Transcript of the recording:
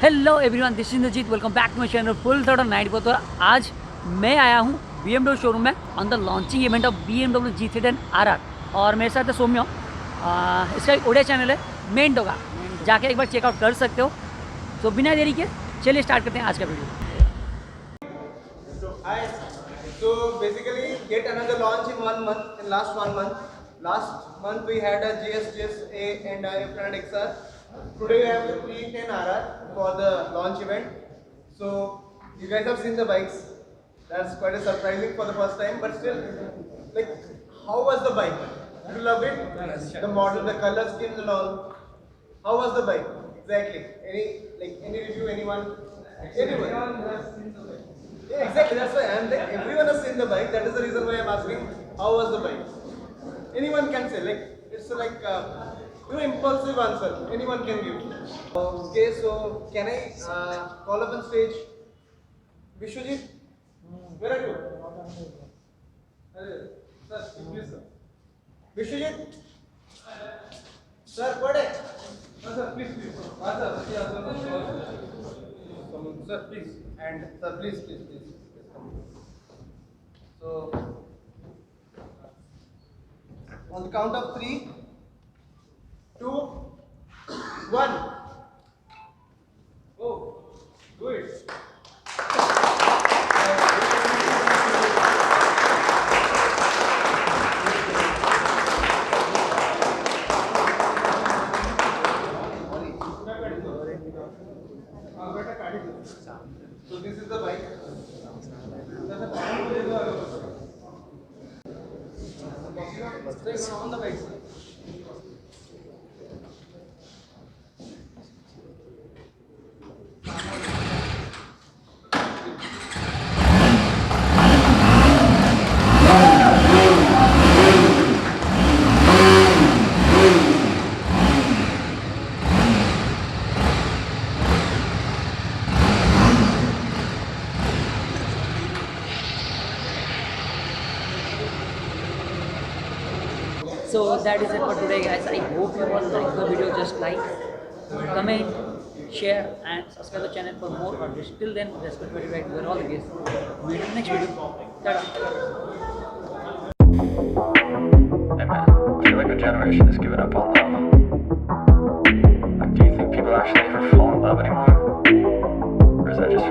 Hello everyone, this is Indrajeet. Welcome back to my channel full thought of night. तो आज मैं आया हूँ BMW शोरूम में on the launching event of BMW G310 RR और मेरे साथ है सौम्य। इसका एक ओडिया चैनल है मेन होगा, जाके एक बार चेकआउट कर सकते हो। तो बिना देरी के चलिए स्टार्ट करते हैं आज का video. Hi. So basically, yet another launch in 1 month. In last 1 month, last month we had a GS6A and a F100 XR. Today we have the G310 RR for the launch event. So you guys have seen the bikes. That's quite a surprising for the first time, but still, like, how was the bike? Did you love it? Yes. The model, the color schemes and all. How was the bike? Exactly. Any review? Anyone? Yeah, exactly. That's why I'm like, everyone has seen the bike. That is the reason why I'm asking, how was the bike? Anyone can say, like, it's like impulsive answer. Anyone can give. Okay, so can I call up on stage Vishwajit? Where are you? Sir, please, sir. Vishwajit? Sir, what is? Sir, please. Sir, please. And sir, please come. So, on the count of 3, 2, 1. Oh, do it. So this is the bike. On the bike. So that is it for today, guys. I hope you all like the video. Just like, comment, share and subscribe the channel for more updates. Till then, respect very right. We're all the guests. Meet you in the next video. Ta-da. Hey man, I feel like our generation has given up on love. Like, do you think people actually ever fall in love anymore? Or is that just